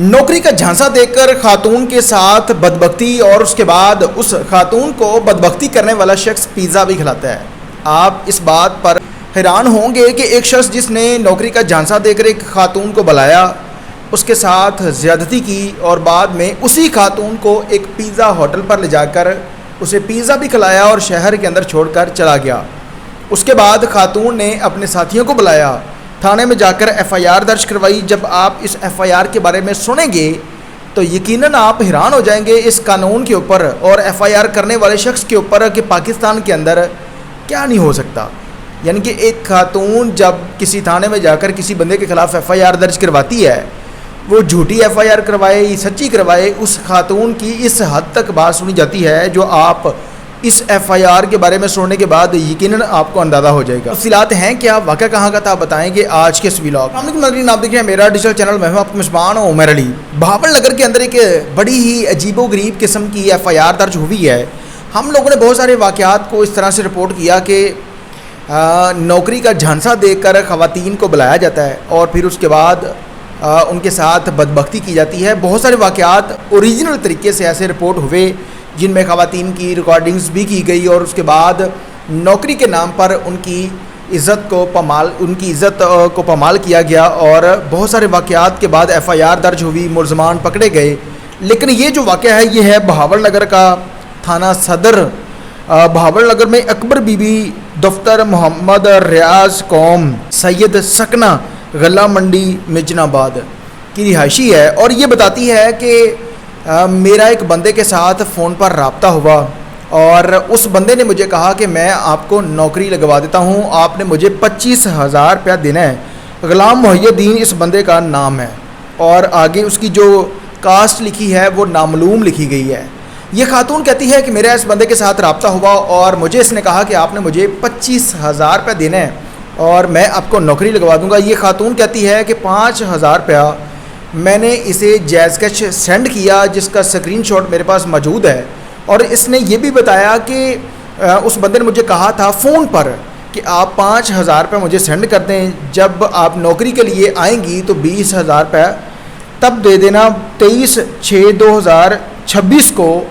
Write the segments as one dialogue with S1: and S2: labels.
S1: नौकरी का झांसा देकर खातून के साथ बदबख्ती और उसके बाद उस खातून को बदबख्ती करने वाला शख्स पिज़्ज़ा भी खिलाता है। आप इस बात पर हैरान होंगे कि एक शख्स जिसने नौकरी का झांसा देकर एक खातून को बुलाया, उसके साथ ज़्यादती की और बाद में उसी खातून को एक पिज़्ज़ा होटल पर ले जाकर उसे पिज़्ज़ा भी खिलाया और शहर के अंदर छोड़कर चला गया। उसके बाद खातून ने अपने साथियों को बुलाया, थाने में जाकर एफआईआर दर्ज करवाई। जब आप इस एफआईआर के बारे में सुनेंगे तो यकीनन आप हैरान हो जाएंगे इस कानून के ऊपर और एफआईआर करने वाले शख्स के ऊपर कि पाकिस्तान के अंदर क्या नहीं हो सकता। यानी कि एक खातून जब किसी थाने में जाकर किसी बंदे के ख़िलाफ़ एफआईआर दर्ज करवाती है, वो झूठी एफआईआर करवाए सच्ची करवाए, उस खातून की इस हद तक बात सुनी जाती है जो आप इस एफआईआर के बारे में सुनने के बाद यकीनन आपको अंदाज़ा हो जाएगा। तफसीलात हैं क्या, वाक़या कहाँ का था, बताएंगे आज के इस व्लॉग। आप देख रहे हैं मेरा डिजिटल चैनल, मैं हूं आपका मेज़बान उमर अली। बहावल नगर के अंदर एक बड़ी ही अजीबोगरीब किस्म की एफआईआर दर्ज हुई है। हम लोगों ने बहुत सारे वाक़यात को इस तरह से रिपोर्ट किया कि नौकरी का झांसा देकर ख़वातीन को बुलाया जाता है और फिर उसके बाद उनके साथ बदबख्ती की जाती है। बहुत सारे वाक़यात ओरिजिनल तरीके से ऐसे रिपोर्ट हुए जिनमें ख़वातीन की रिकॉर्डिंग्स भी की गई और उसके बाद नौकरी के नाम पर उनकी इज़्ज़त को पामाल किया गया और बहुत सारे वाक़यात के बाद एफआईआर दर्ज हुई, मुलज़मान पकड़े गए। लेकिन ये जो वाक़या है ये है बहावल नगर का, थाना सदर बहावल नगर में अकबर बीबी दफ्तर मोहम्मद रियाज कौम सैयद सकना गला मंडी मिजनाबाद की रिहायशी है। और ये बताती है कि मेरा एक बंदे के साथ फ़ोन पर रब्ता हुआ और उस बंदे ने मुझे कहा कि मैं आपको नौकरी लगवा देता हूँ, आपने मुझे 25,000 रुपया देना है। ग़ुलाम मोहिउद्दीन इस बंदे का नाम है और आगे उसकी जो कास्ट लिखी है वो नामालूम लिखी गई है। ये खातून कहती है कि मेरा इस बंदे के साथ रब्ता हुआ और मुझे इसने कहा कि आपने मुझे 25,000 रुपया देना है और मैं आपको नौकरी लगवा दूँगा। ये खातून कहती है कि 5,000 रुपया मैंने इसे जैज़ कैश सेंड किया जिसका स्क्रीनशॉट मेरे पास मौजूद है और इसने ये भी बताया कि उस बंदे ने मुझे कहा था फ़ोन पर कि आप 5,000 रुपये मुझे सेंड कर दें, जब आप नौकरी के लिए आएंगी तो 20,000 रुपये तब दे देना। 23/6/2026 को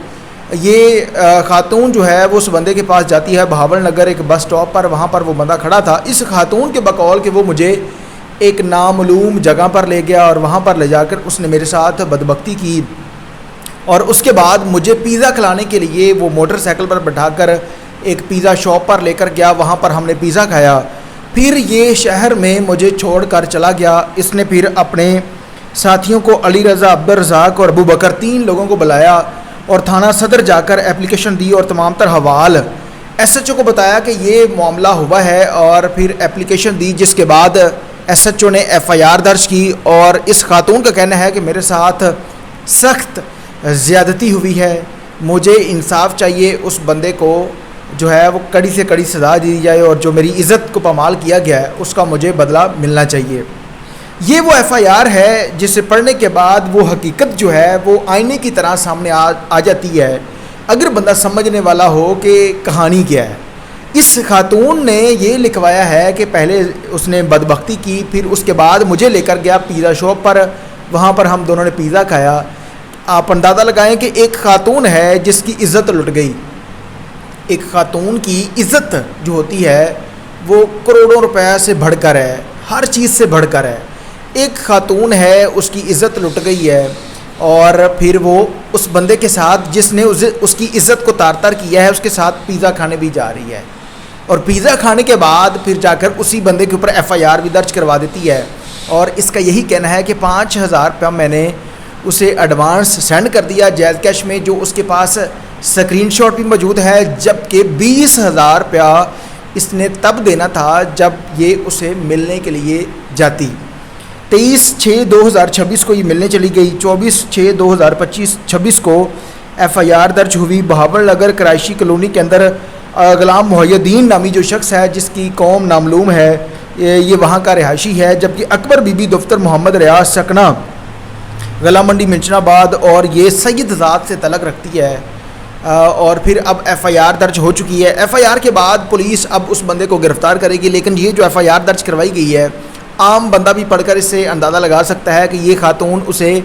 S1: ये खातून जो है वो उस बंदे के पास जाती है बहावल नगर एक बस स्टॉप पर, वहाँ पर वो बंदा खड़ा था। इस खातून के बकौल कि वो मुझे एक नामालूम जगह पर ले गया और वहाँ पर ले जाकर उसने मेरे साथ बदबख्ती की और उसके बाद मुझे पिज़्ज़ा खिलाने के लिए वो मोटरसाइकिल पर बैठाकर एक पिज़्ज़ा शॉप पर लेकर गया, वहाँ पर हमने पिज़्ज़ा खाया। फिर ये शहर में मुझे छोड़कर चला गया। इसने फिर अपने साथियों को अली रज़ा, अब्दुल रज़ाक और अबू बकर 3 लोगों को बुलाया और थाना सदर जाकर एप्लीकेशन दी और तमाम तर हवाल एसएचओ को बताया कि ये मामला हुआ है और फिर एप्लीकेशन दी, जिसके बाद एसएचओ ने एफआईआर दर्ज की। और इस खातून का कहना है कि मेरे साथ सख्त ज़्यादती हुई है, मुझे इंसाफ चाहिए, उस बंदे को जो है वो कड़ी से कड़ी सज़ा दी जाए और जो मेरी इज़्ज़त को पामाल किया गया है उसका मुझे बदला मिलना चाहिए। ये वो एफआईआर है जिसे पढ़ने के बाद वो हकीकत जो है वो आईने की तरह सामने आ जाती है अगर बंदा समझने वाला हो कि कहानी क्या है। इस खातून ने ये लिखवाया है कि पहले उसने बदबख्ती की, फिर उसके बाद मुझे लेकर गया पिज़्ज़ा शॉप पर, वहाँ पर हम दोनों ने पिज़्ज़ा खाया। आप अंदाज़ा लगाएं कि एक खातून है जिसकी इज़्ज़त लुट गई। एक खातून की इज़्ज़त जो होती है वो करोड़ों रुपए से बढ़कर है, हर चीज़ से बढ़कर है। एक खातून है उसकी इज़्ज़त लुट गई है और फिर वो उस बंदे के साथ जिसने उसकी इज़्ज़त को तार तार किया है उसके साथ पिज़्ज़ा खाने भी जा रही है और पिज़्ज़ा खाने के बाद फिर जाकर उसी बंदे के ऊपर एफआईआर भी दर्ज करवा देती है। और इसका यही कहना है कि 5,000 रुपया मैंने उसे एडवांस सेंड कर दिया जैज़ कैश में, जो उसके पास स्क्रीनशॉट भी मौजूद है, जबकि 20,000 रुपया इसने तब देना था जब ये उसे मिलने के लिए जाती। 23/6/2026 को ये मिलने चली गई। 24/6/2026 को एफआईआर दर्ज हुई बहावल नगर कराची कॉलोनी के अंदर। ग़ुलाम मोहिउद्दीन नामी जो शख्स है जिसकी कौम नामालूम है, ये वहाँ का रिहायशी है, जबकि अकबर बीबी दफ्तर मोहम्मद रियाज सकना गला मंडी मिजनाबाद और ये सैयद ज़ात से तलक रखती है। और फिर अब एफआईआर दर्ज हो चुकी है। एफआईआर के बाद पुलिस अब उस बंदे को गिरफ़्तार करेगी, लेकिन ये जो एफआईआर दर्ज करवाई गई है आम बंदा भी पढ़कर इससे अंदाज़ा लगा सकता है कि ये खातून उसे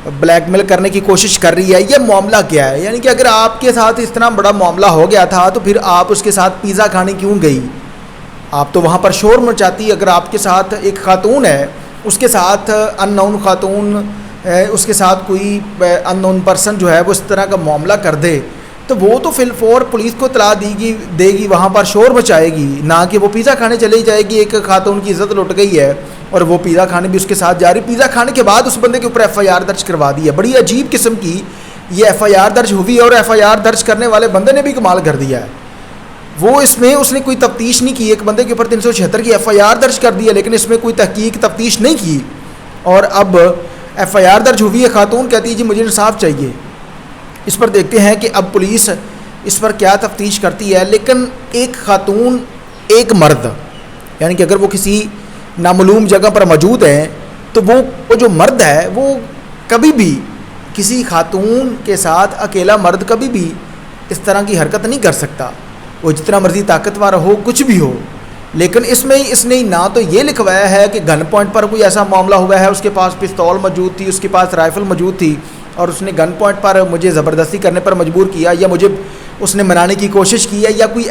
S1: بلیک میل کرنے کی کوشش کر رہی ہے. یہ معاملہ کیا ہے؟ یعنی کہ اگر آپ کے ساتھ اس طرح بڑا معاملہ ہو گیا تھا تو پھر آپ اس کے ساتھ پیزا کھانے کیوں گئی؟ آپ تو وہاں پر شور مچاتی. اگر آپ کے ساتھ ایک خاتون ہے, اس کے ساتھ ان نون خاتون, اس کے ساتھ کوئی ان نون پرسن جو ہے وہ اس طرح کا معاملہ کر دے, تو وہ تو فی الفور پولیس کو اطلاع دے گی, وہاں پر شور مچائے گی, نہ کہ وہ پیزا کھانے چلی جائے گی. ایک خاتون کی عزت لٹ گئی ہے اور وہ پیزا کھانے بھی اس کے ساتھ جا رہی. پیزا کھانے کے بعد اس بندے کے اوپر ایف آئی آر درج کروا دی ہے. بڑی عجیب قسم کی یہ ایف آئی آر درج ہوئی, اور ایف آئی آر درج کرنے والے بندے نے بھی کمال کر دیا ہے. وہ اس نے کوئی تفتیش نہیں کی. ایک بندے کے اوپر 376 کی ایف آئی آر درج کر دی ہے, لیکن اس میں کوئی تحقیق تفتیش نہیں کی. اور اب ایف آئی آر درج ہوئی ہے, خاتون کہتی ہے جی مجھے انصاف چاہیے. اس پر دیکھتے ہیں کہ اب پولیس اس پر کیا تفتیش کرتی ہے. لیکن ایک خاتون ایک مرد, یعنی کہ اگر وہ کسی نامعلوم جگہ پر موجود ہیں تو وہ جو مرد ہے وہ کبھی بھی کسی خاتون کے ساتھ, اکیلا مرد کبھی بھی اس طرح کی حرکت نہیں کر سکتا, وہ جتنا مرضی طاقتور ہو, کچھ بھی ہو. لیکن اس نے نہ تو یہ لکھوایا ہے کہ گن پوائنٹ پر کوئی ایسا معاملہ ہوا ہے, اس کے پاس پستول موجود تھی, اس کے پاس رائفل موجود تھی, اور اس نے گن پوائنٹ پر مجھے زبردستی کرنے پر مجبور کیا, یا مجھے اس نے منانے کی کوشش کی ہے, یا کوئی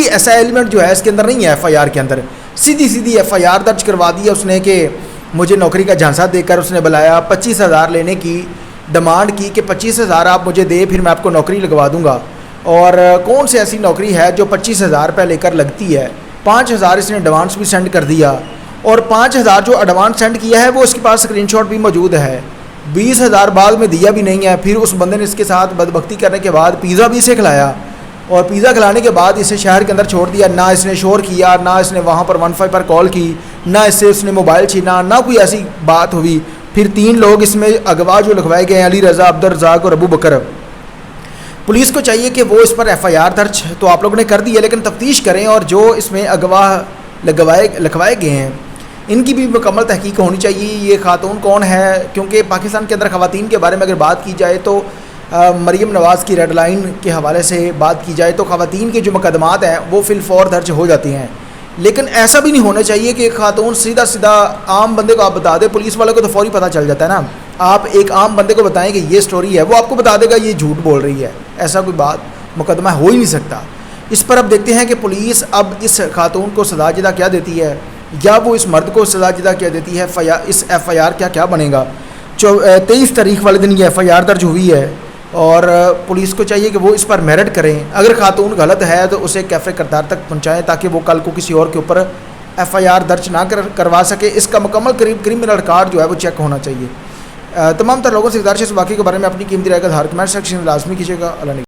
S1: ایسا ایلیمنٹ جو ہے اس کے اندر نہیں ہے. ایف آئی آر کے اندر سیدھی ایف آئی آر درج کروا دی ہے اس نے کہ مجھے نوکری کا جھانسا دے کر اس نے بلایا, 25,000 لینے کی ڈیمانڈ کی کہ 25,000 آپ مجھے دے, پھر میں آپ کو نوکری لگوا دوں گا. اور کون سی ایسی نوکری ہے جو 25,000 روپے لے کر لگتی ہے؟ 5,000 اس نے ایڈوانس بھی سینڈ کر دیا, اور 5,000 جو ایڈوانس سینڈ کیا ہے وہ اس کے پاس اسکرین شاٹ بھی موجود ہے. 20,000 بعد میں دیا بھی نہیں ہے. پھر اس بندے نے اس کے ساتھ بدبختی کرنے کے بعد پیزا بھی اسے کھلایا, اور پیزا کھلانے کے بعد اسے شہر کے اندر چھوڑ دیا. نہ اس نے شور کیا, نہ اس نے وہاں پر 15 پر کال کی, نہ اس نے موبائل چھینا, نہ کوئی ایسی بات ہوئی. پھر 3 لوگ اس میں اغوا جو لکھوائے گئے ہیں, علی رضا, عبدالرزاق اور ابو بکر. پولیس کو چاہیے کہ وہ اس پر ایف آئی آر درج تو آپ لوگوں نے کر دی ہے, لیکن تفتیش کریں, اور جو اس میں اغوا لکھوائے گئے ہیں ان کی بھی مکمل تحقیق ہونی چاہیے. یہ خاتون کون ہے؟ کیونکہ پاکستان کے اندر خواتین کے بارے میں اگر بات کی جائے تو مریم نواز کی ریڈ لائن کے حوالے سے بات کی جائے تو خواتین کے جو مقدمات ہیں وہ فی الفور درج ہو جاتی ہیں. لیکن ایسا بھی نہیں ہونا چاہیے کہ ایک خاتون سیدھا عام بندے کو آپ بتا دے. پولیس والوں کو تو فوری پتہ چل جاتا ہے نا. آپ ایک عام بندے کو بتائیں کہ یہ سٹوری ہے, وہ آپ کو بتا دے گا یہ جھوٹ بول رہی ہے. ایسا کوئی بات مقدمہ ہو ہی نہیں سکتا. اس پر اب دیکھتے ہیں کہ پولیس اب اس خاتون کو سزا جدہ کیا دیتی ہے, یا وہ اس مرد کو سزا جدہ کیا دیتی ہے. اس ایف آئی آر کیا بنے گا. 23 تاریخ والے دن یہ ایف آئی آر درج ہوئی ہے, اور پولیس کو چاہیے کہ وہ اس پر میرٹ کریں. اگر خاتون غلط ہے تو اسے کیفے کردار تک پہنچائیں, تاکہ وہ کل کو کسی اور کے اوپر ایف آئی آر درج نہ کروا سکے. اس کا مکمل کرمنل ریکارڈ جو ہے وہ چیک ہونا چاہیے. تمام تر لوگوں سے گزارش ہے اس واقعے کے بارے میں اپنی قیمتی رائے کا اظہار کمنٹ سیکشن میں لازمی کیجیے گا. اللہ